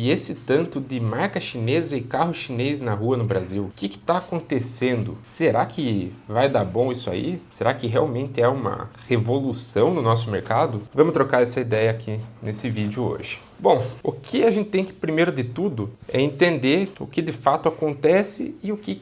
e esse tanto de marca chinesa e carro chinês na rua no Brasil? O que está acontecendo? Será que vai dar bom isso aí? Será que realmente é uma revolução no nosso mercado? Vamos trocar essa ideia aqui nesse vídeo hoje. Bom, o que a gente tem que, primeiro de tudo, é entender o que de fato acontece e o que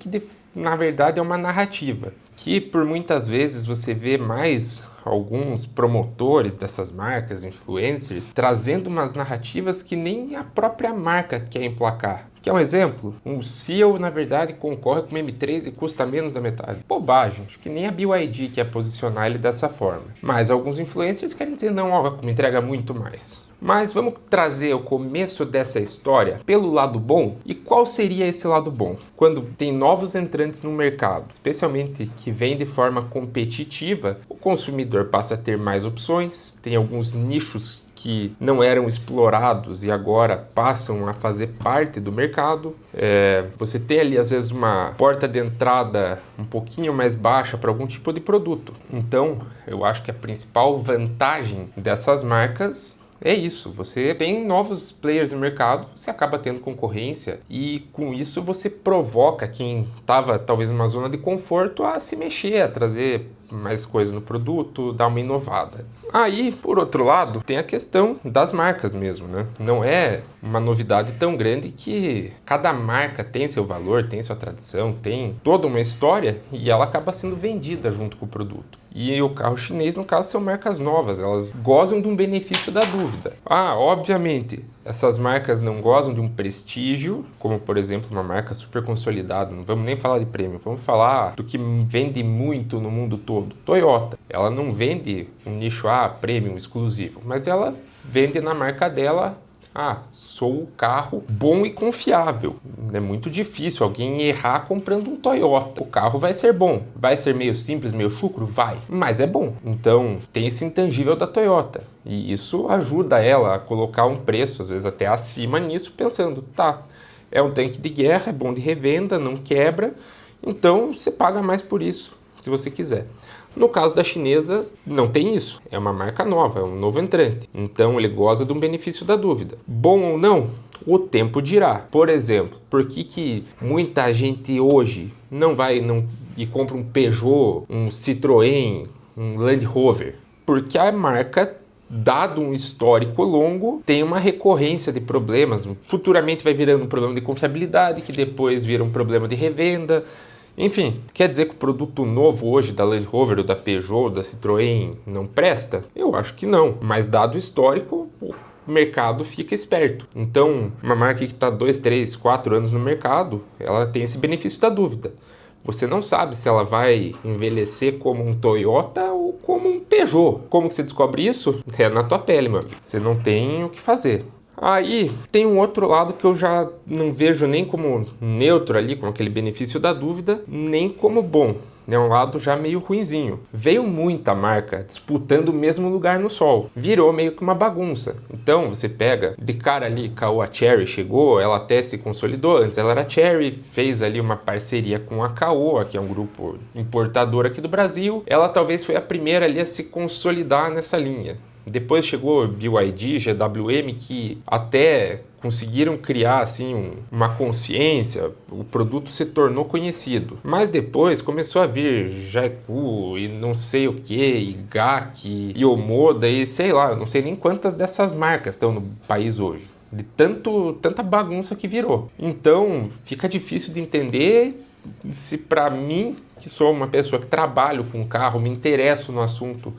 na verdade é uma narrativa. Que por muitas vezes você vê mais alguns promotores dessas marcas, influencers, trazendo umas narrativas que nem a própria marca quer emplacar. Quer um exemplo? Um Seal, na verdade, concorre com o M3 e custa menos da metade. Bobagem, acho que nem a BYD quer posicionar ele dessa forma. Mas alguns influencers querem dizer, não, ó, me entrega muito mais. Mas vamos trazer o começo dessa história pelo lado bom. E qual seria esse lado bom? Quando tem novos entrantes no mercado, especialmente que vem de forma competitiva, o consumidor passa a ter mais opções, tem alguns nichos que não eram explorados e agora passam a fazer parte do mercado. Você tem ali às vezes uma porta de entrada um pouquinho mais baixa para algum tipo de produto. Então, eu acho que a principal vantagem dessas marcas é isso, você tem novos players no mercado, você acaba tendo concorrência e com isso você provoca quem estava talvez numa zona de conforto a se mexer, a trazer mais coisas no produto, dar uma inovada. Aí, por outro lado, tem a questão das marcas mesmo, né? Não é uma novidade tão grande que cada marca tem seu valor, tem sua tradição, tem toda uma história e ela acaba sendo vendida junto com o produto. E o carro chinês, no caso, são marcas novas, elas gozam de um benefício da dúvida. Obviamente, essas marcas não gozam de um prestígio, como por exemplo uma marca super consolidada, não vamos nem falar de prêmio, vamos falar do que vende muito no mundo todo. Toyota, ela não vende um nicho premium exclusivo, mas ela vende na marca dela, sou o carro bom e confiável. É muito difícil alguém errar comprando um Toyota. O carro vai ser bom, vai ser meio simples, meio chucro? Vai, mas é bom. Então tem esse intangível da Toyota e isso ajuda ela a colocar um preço, às vezes até acima nisso, pensando, é um tanque de guerra, é bom de revenda, não quebra, então você paga mais por isso, se você quiser. No caso da chinesa, não tem isso. É uma marca nova, é um novo entrante. Então, ele goza de um benefício da dúvida. Bom ou não? O tempo dirá. Por exemplo, por que muita gente hoje não e compra um Peugeot, um Citroën, um Land Rover? Porque a marca, dado um histórico longo, tem uma recorrência de problemas. Futuramente vai virando um problema de confiabilidade, que depois vira um problema de revenda. Enfim, quer dizer que o produto novo hoje da Land Rover, ou da Peugeot, ou da Citroën não presta? Eu acho que não, mas dado o histórico, o mercado fica esperto. Então, uma marca que está 2, 3, 4 anos no mercado, ela tem esse benefício da dúvida. Você não sabe se ela vai envelhecer como um Toyota ou como um Peugeot. Como que você descobre isso? É na tua pele, meu amigo. Você não tem o que fazer. Aí tem um outro lado que eu já não vejo nem como neutro ali, com aquele benefício da dúvida, nem como bom. É um lado já meio ruinzinho. Veio muita marca disputando o mesmo lugar no sol. Virou meio que uma bagunça. Então você pega de cara ali, Caoa Chery chegou, ela até se consolidou. Antes ela era Chery, fez ali uma parceria com a Caoa, que é um grupo importador aqui do Brasil. Ela talvez foi a primeira ali a se consolidar nessa linha. Depois chegou BYD, GWM, que até conseguiram criar assim uma consciência, o produto se tornou conhecido. Mas depois começou a vir Jaipu e não sei o que, e GAC, e Omoda, e sei lá, não sei nem quantas dessas marcas estão no país hoje. De tanta bagunça que virou. Então fica difícil de entender se para mim, que sou uma pessoa que trabalho com carro, me interesso no assunto,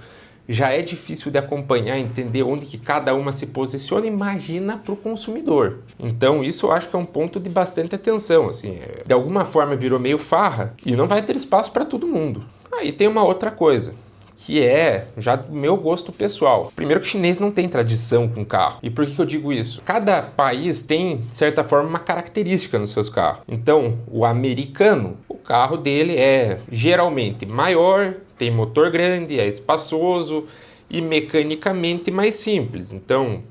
já é difícil de acompanhar, entender onde que cada uma se posiciona, imagina para o consumidor. Então isso eu acho que é um ponto de bastante atenção, assim, de alguma forma virou meio farra e não vai ter espaço para todo mundo. Aí tem uma outra coisa, que é já do meu gosto pessoal. Primeiro que o chinês não tem tradição com carro. E por que eu digo isso? Cada país tem, de certa forma, uma característica nos seus carros. Então, o americano, o carro dele é geralmente maior, tem motor grande, é espaçoso e mecanicamente mais simples. Então,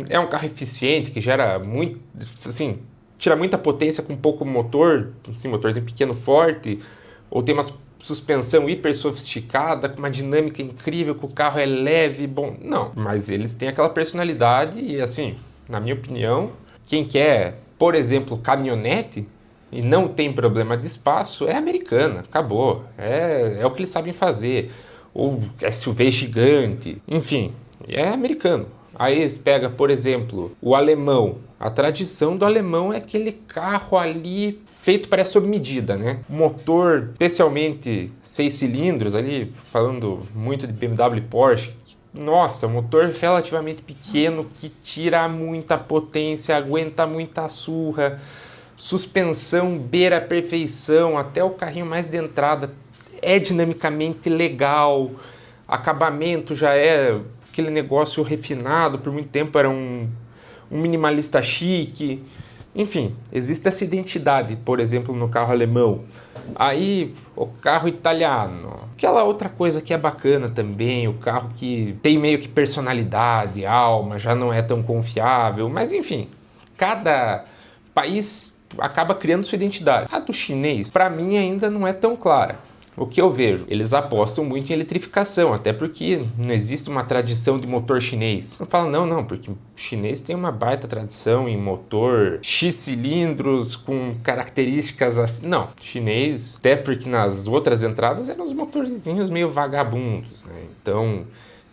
é um carro eficiente que gera muito, assim, tira muita potência com pouco motor, assim, motorzinho pequeno, forte, ou tem uma suspensão hiper sofisticada, com uma dinâmica incrível, que o carro é leve, bom, não. Mas eles têm aquela personalidade e, assim, na minha opinião, Quem quer, por exemplo, caminhonete e não tem problema de espaço, é americana, acabou. É o que eles sabem fazer. Ou SUV gigante, enfim, é americano. Aí pega, por exemplo, o alemão. A tradição do alemão é aquele carro ali feito para sob medida, né? Motor, especialmente 6 cilindros ali, falando muito de BMW e Porsche. Nossa, motor relativamente pequeno que tira muita potência, aguenta muita surra, suspensão beira a perfeição, até o carrinho mais de entrada é dinamicamente legal, acabamento já é aquele negócio refinado, por muito tempo era um minimalista chique. Enfim, existe essa identidade, por exemplo, no carro alemão. Aí, o carro italiano, aquela outra coisa que é bacana também, o carro que tem meio que personalidade, alma, já não é tão confiável, mas enfim, cada país acaba criando sua identidade. A do chinês, para mim, ainda não é tão clara. O que eu vejo? Eles apostam muito em eletrificação, até porque não existe uma tradição de motor chinês. Não fala não, porque o chinês tem uma baita tradição em motor X cilindros com características assim. Não, chinês, até porque nas outras entradas eram os motorzinhos meio vagabundos, né? Então,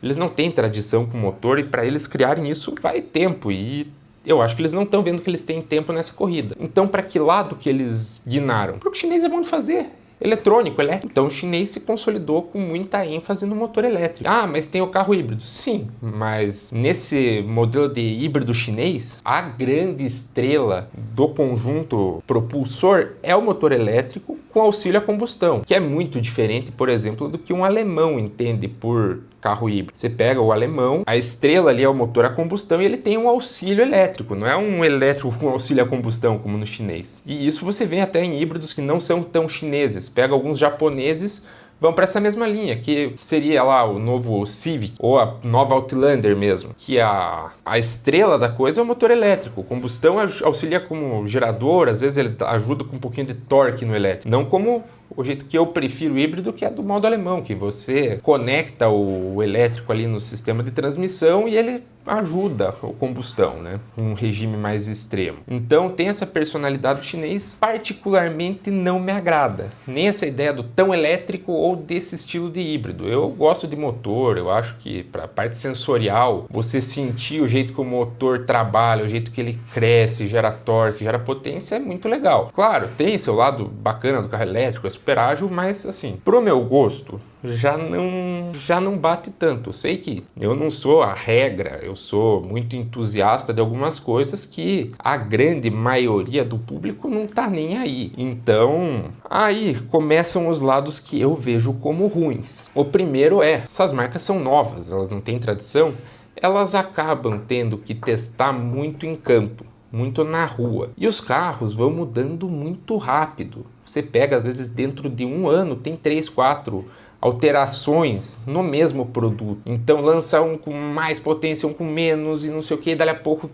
eles não têm tradição com motor e para eles criarem isso vai tempo e eu acho que eles não estão vendo que eles têm tempo nessa corrida. Então, para que lado que eles guinaram? Porque o chinês é bom de fazer. Eletrônico, elétrico. Então o chinês se consolidou com muita ênfase no motor elétrico. Ah, mas tem o carro híbrido. Sim, mas nesse modelo de híbrido chinês, a grande estrela do conjunto propulsor é o motor elétrico com auxílio à combustão, que é muito diferente, por exemplo, do que um alemão entende por carro híbrido. Você pega o alemão, a estrela ali é o motor a combustão e ele tem um auxílio elétrico, não é um elétrico com auxílio à combustão como no chinês. E isso você vê até em híbridos que não são tão chineses. Pega alguns japoneses, vão para essa mesma linha, que seria lá o novo Civic ou a nova Outlander mesmo, que a estrela da coisa é o motor elétrico. Combustão auxilia como gerador, às vezes ele ajuda com um pouquinho de torque no elétrico, não como o jeito que eu prefiro o híbrido, que é do modo alemão, que você conecta o elétrico ali no sistema de transmissão e ele ajuda a combustão, né? Um regime mais extremo. Então tem essa personalidade do chinês, particularmente não me agrada. Nem essa ideia do tão elétrico ou desse estilo de híbrido. Eu gosto de motor, eu acho que para a parte sensorial, você sentir o jeito que o motor trabalha, o jeito que ele cresce, gera torque, gera potência, é muito legal. Claro, tem seu lado bacana do carro elétrico, é super ágil, mas assim, pro meu gosto, já não bate tanto. Eu sei que eu não sou a regra, eu sou muito entusiasta de algumas coisas que a grande maioria do público não tá nem aí. Então, aí começam os lados que eu vejo como ruins. O primeiro é, essas marcas são novas, elas não têm tradição, elas acabam tendo que testar muito em campo, muito na rua. E os carros vão mudando muito rápido. Você pega, às vezes, dentro de um ano, tem 3, 4 alterações no mesmo produto. Então lança um com mais potência, um com menos e não sei o que, e dali a pouco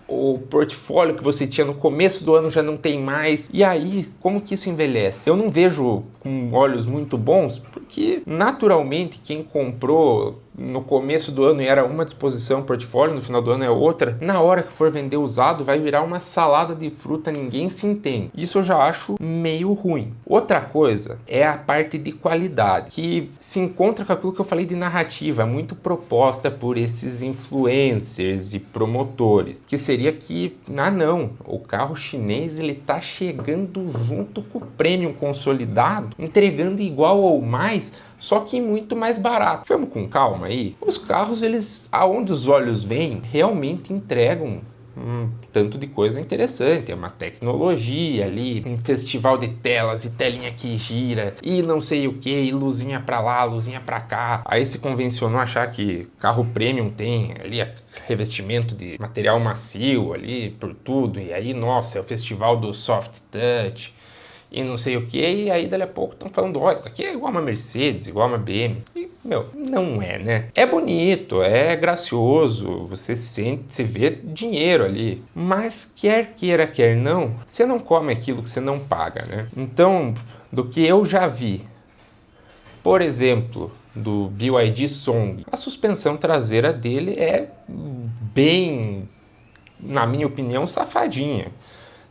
o portfólio que você tinha no começo do ano já não tem mais. E aí, como que isso envelhece? Eu não vejo com olhos muito bons, porque naturalmente quem comprou no começo do ano e era uma disposição portfólio, no final do ano é outra, na hora que for vender usado vai virar uma salada de fruta, ninguém se entende. Isso eu já acho meio ruim. Outra coisa é a parte de qualidade, que se encontra com aquilo que eu falei de narrativa, muito proposta por esses influencers e promotores, que seria que, não, o carro chinês ele tá chegando junto com o premium consolidado, entregando igual ou mais, só que muito mais barato. Vamos com calma aí. Os carros, eles, aonde os olhos veem, realmente entregam tanto de coisa interessante. É uma tecnologia ali, um festival de telas e telinha que gira e não sei o que, e luzinha pra lá, luzinha pra cá. Aí se convencionou achar que carro premium tem ali revestimento de material macio ali por tudo, e aí, nossa, é o festival do soft touch e não sei o que, e aí dali a pouco estão falando, ó, isso aqui é igual uma Mercedes, igual uma BM. E, não é, né? É bonito, é gracioso, você sente, você vê dinheiro ali, mas quer queira, quer não, você não come aquilo que você não paga, né? Então, do que eu já vi, por exemplo, do BYD Song, a suspensão traseira dele é bem na minha opinião, safadinha.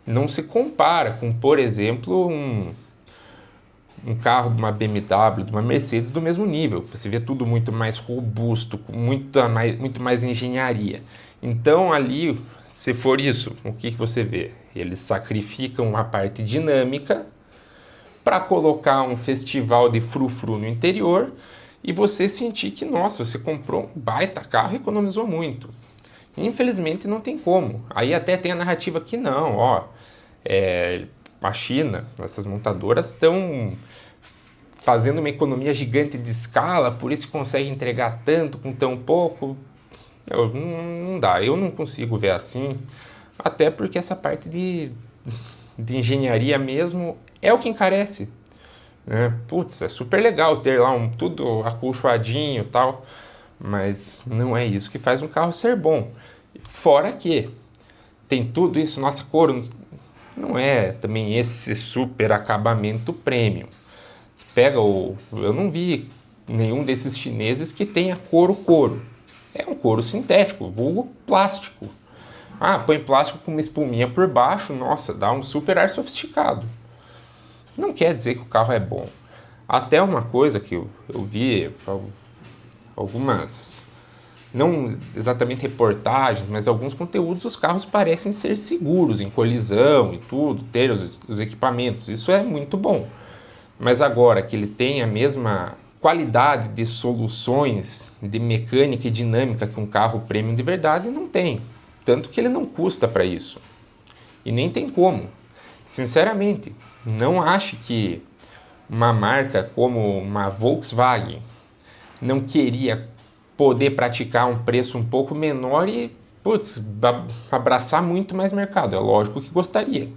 Não se compara com, por exemplo, um carro de uma BMW, de uma Mercedes do mesmo nível. Você vê tudo muito mais robusto, com muito mais engenharia. Então ali, se for isso, o que você vê? Eles sacrificam a parte dinâmica para colocar um festival de frufru no interior e você sentir que, nossa, você comprou um baita carro e economizou muito. Infelizmente não tem como. Aí até tem a narrativa que não, ó, a China, essas montadoras estão fazendo uma economia gigante de escala, por isso consegue entregar tanto com tão pouco. Não dá, eu não consigo ver assim, até porque essa parte de engenharia mesmo é o que encarece. Né? Putz, é super legal ter lá tudo acolchoadinho e tal, mas não é isso que faz um carro ser bom. Fora que tem tudo isso, nossa, couro não é também esse super acabamento premium. Você pega eu não vi nenhum desses chineses que tenha couro. É um couro sintético, vulgo plástico. Ah, põe plástico com uma espuminha por baixo, nossa, dá um super ar sofisticado. Não quer dizer que o carro é bom. Até uma coisa que eu vi algumas, não exatamente reportagens, mas alguns conteúdos, os carros parecem ser seguros em colisão e tudo, ter os equipamentos. Isso é muito bom. Mas agora que ele tem a mesma qualidade de soluções de mecânica e dinâmica que um carro premium de verdade, não tem. Tanto que ele não custa para isso. E nem tem como. Sinceramente, não acho que uma marca como uma Volkswagen não queria poder praticar um preço um pouco menor e, abraçar muito mais mercado. É lógico que gostaria.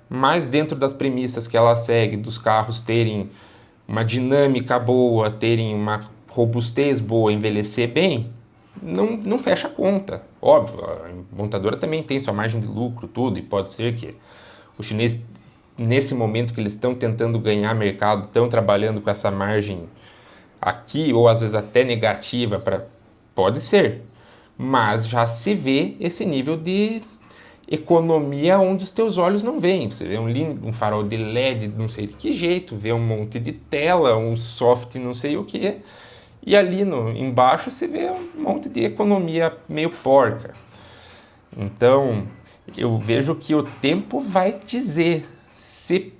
Mas dentro das premissas que ela segue, dos carros terem uma dinâmica boa, terem uma robustez boa, envelhecer bem, não fecha a conta. Óbvio, a montadora também tem sua margem de lucro, tudo, e pode ser que os chineses, nesse momento que eles estão tentando ganhar mercado, estão trabalhando com essa margem aqui, ou às vezes até negativa, pode ser. Mas já se vê esse nível de economia onde os teus olhos não veem. Você vê um farol de LED, não sei de que jeito, vê um monte de tela, um soft não sei o que, e ali embaixo você vê um monte de economia meio porca. Então, eu vejo que o tempo vai dizer se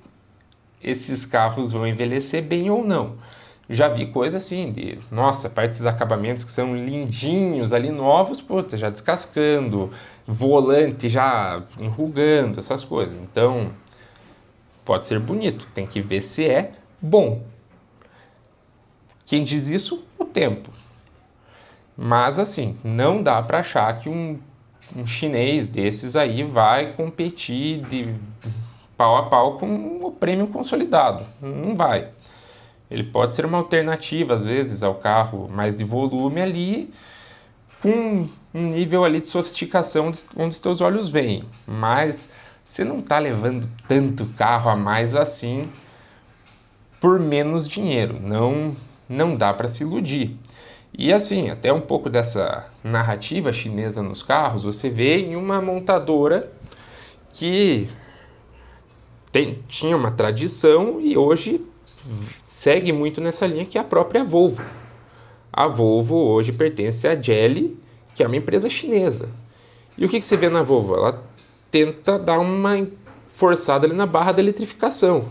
esses carros vão envelhecer bem ou não. Já vi coisa assim de, nossa, parte dos acabamentos que são lindinhos ali, novos, já descascando, volante já enrugando, essas coisas. Então, pode ser bonito, tem que ver se é bom. Quem diz isso? O tempo. Mas assim, não dá para achar que um chinês desses aí vai competir de pau a pau com o prêmio consolidado. Não vai. Ele pode ser uma alternativa, às vezes, ao carro mais de volume ali, com um nível ali de sofisticação onde os teus olhos veem. Mas você não está levando tanto carro a mais assim por menos dinheiro. Não dá para se iludir. E assim, até um pouco dessa narrativa chinesa nos carros, você vê em uma montadora que tinha uma tradição e hoje segue muito nessa linha, que é a própria Volvo. A Volvo hoje pertence à Geely, que é uma empresa chinesa. E o que você vê na Volvo? Ela tenta dar uma forçada ali na barra da eletrificação.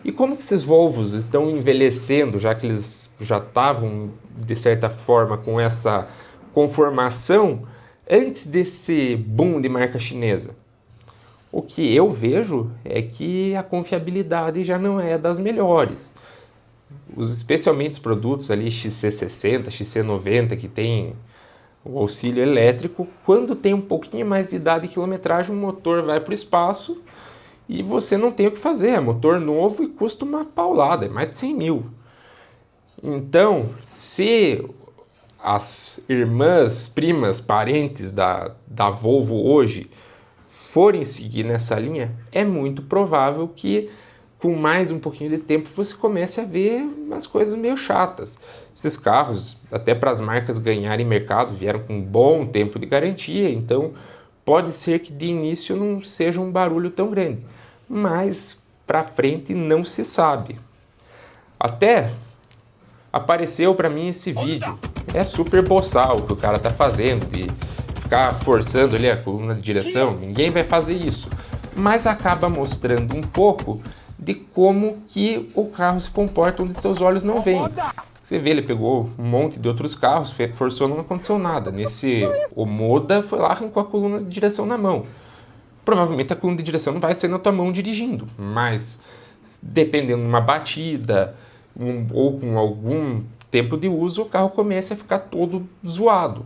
E como que esses Volvos estão envelhecendo, já que eles já estavam, de certa forma, com essa conformação antes desse boom de marca chinesa? O que eu vejo é que a confiabilidade já não é das melhores. Especialmente os produtos ali XC60, XC90, que tem o auxílio elétrico, quando tem um pouquinho mais de idade e quilometragem, o motor vai para o espaço e você não tem o que fazer. É motor novo e custa uma paulada, é mais de 100 mil. Então, se as irmãs, primas, parentes da Volvo hoje forem seguir nessa linha, é muito provável que com mais um pouquinho de tempo você comece a ver umas coisas meio chatas. Esses carros, até para as marcas ganharem mercado, vieram com um bom tempo de garantia, então Pode ser que de início não seja um barulho tão grande, mas para frente não se sabe. Até apareceu para mim esse vídeo. É super boçal o que o cara tá fazendo, de ficar forçando ali a coluna de direção. Ninguém vai fazer isso. Mas acaba mostrando um pouco de como que o carro se comporta onde seus olhos não veem. Você vê, ele pegou um monte de outros carros, forçou, não aconteceu nada. Nesse Omoda foi lá, arrancou a coluna de direção na mão. Provavelmente a coluna de direção não vai ser na tua mão dirigindo, mas dependendo de uma batida ou com algum tempo de uso, o carro começa a ficar todo zoado.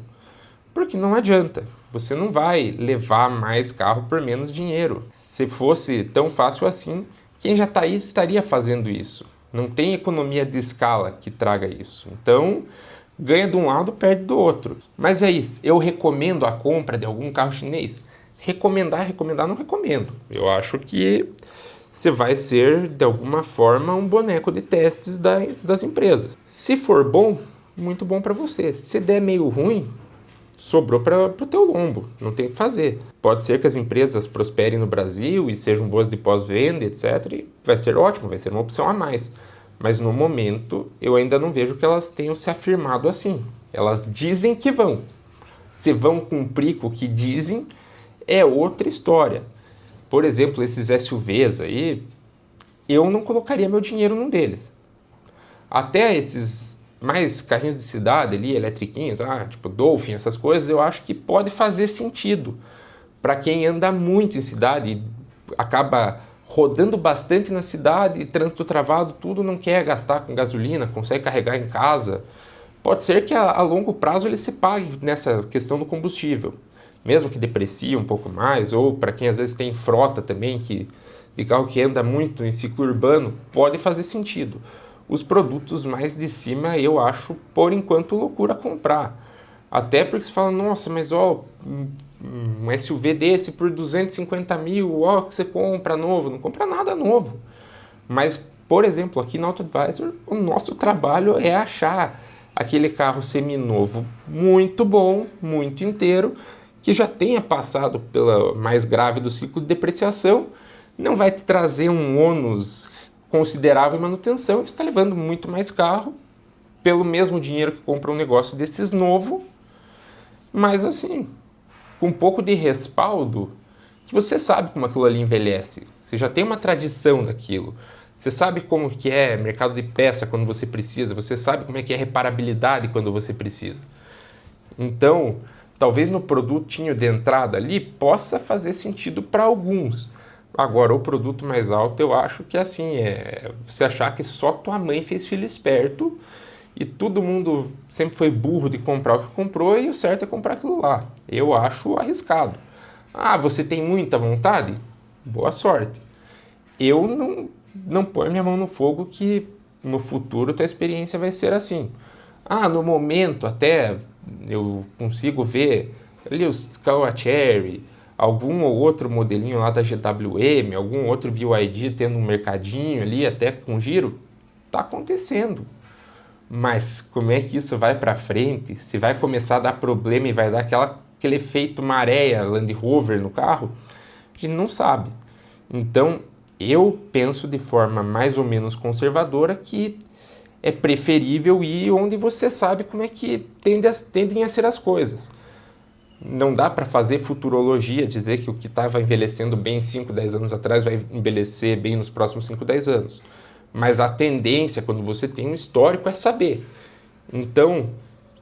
Porque não adianta, você não vai levar mais carro por menos dinheiro. Se fosse tão fácil assim, quem já está aí estaria fazendo isso. Não tem economia de escala que traga isso. Então, ganha de um lado, perde do outro. Mas é isso, eu recomendo a compra de algum carro chinês? Recomendar, não recomendo. Eu acho que você vai ser, de alguma forma, um boneco de testes das empresas. Se for bom, muito bom para você. Se der meio ruim, sobrou para o teu lombo, não tem o que fazer. Pode ser que as empresas prosperem no Brasil e sejam boas de pós-venda, etc. E vai ser ótimo, vai ser uma opção a mais. Mas no momento, eu ainda não vejo que elas tenham se afirmado assim. Elas dizem que vão. Se vão cumprir com o que dizem, é outra história. Por exemplo, esses SUVs aí, eu não colocaria meu dinheiro num deles. Até esses mais carrinhos de cidade ali, eletriquinhos, tipo Dolphin, essas coisas, eu acho que pode fazer sentido para quem anda muito em cidade e acaba rodando bastante na cidade, trânsito travado, tudo, não quer gastar com gasolina, consegue carregar em casa. Pode ser que a longo prazo ele se pague nessa questão do combustível, mesmo que deprecie um pouco mais, ou para quem às vezes tem frota também, de carro que anda muito em ciclo urbano, pode fazer sentido. Os produtos mais de cima eu acho, por enquanto, loucura comprar. Até porque você fala, nossa, mas um SUV desse por 250 mil, que você compra novo. Não compra nada novo. Mas, por exemplo, aqui na AutoAdvisor, o nosso trabalho é achar aquele carro seminovo muito bom, muito inteiro, que já tenha passado pela mais grave do ciclo de depreciação, não vai te trazer um ônus considerável em manutenção, você está levando muito mais carro pelo mesmo dinheiro que compra um negócio desses novo, mas assim, com um pouco de respaldo, que você sabe como aquilo ali envelhece, você já tem uma tradição daquilo, você sabe como que é mercado de peça quando você precisa, você sabe como é que é reparabilidade quando você precisa. Então, talvez no produtinho de entrada ali possa fazer sentido para alguns. Agora, o produto mais alto, eu acho que assim, você achar que só tua mãe fez filho esperto e todo mundo sempre foi burro de comprar o que comprou e o certo é comprar aquilo lá. Eu acho arriscado. Você tem muita vontade? Boa sorte. Eu não ponho minha mão no fogo que no futuro tua experiência vai ser assim. No momento até eu consigo ver ali os Skoda Cherry, algum ou outro modelinho lá da GWM, algum outro BYD tendo um mercadinho ali, até com giro, tá acontecendo. Mas como é que isso vai para frente? Se vai começar a dar problema e vai dar aquele efeito maréia Land Rover no carro, a gente não sabe. Então, eu penso de forma mais ou menos conservadora que é preferível ir onde você sabe como é que tendem a ser as coisas. Não dá para fazer futurologia, dizer que o que estava envelhecendo bem 5, 10 anos atrás vai envelhecer bem nos próximos 5, 10 anos. Mas a tendência, quando você tem um histórico, é saber. Então,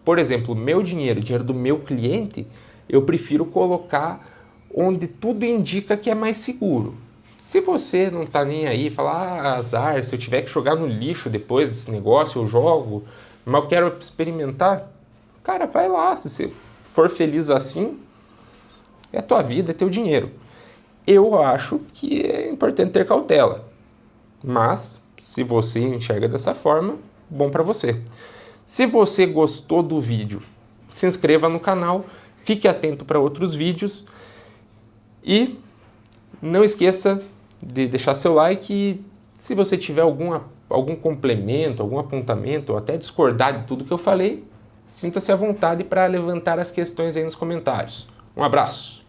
por exemplo, meu dinheiro, o dinheiro do meu cliente, eu prefiro colocar onde tudo indica que é mais seguro. Se você não está nem aí, fala, azar, se eu tiver que jogar no lixo depois desse negócio, eu jogo, mas eu quero experimentar, cara, vai lá, se você for feliz assim, é a tua vida, é teu dinheiro. Eu acho que é importante ter cautela, mas se você enxerga dessa forma, bom para você. Se você gostou do vídeo, se inscreva no canal, fique atento para outros vídeos e não esqueça de deixar seu like e se você tiver algum complemento, algum apontamento ou até discordar de tudo que eu falei, sinta-se à vontade para levantar as questões aí nos comentários. Um abraço!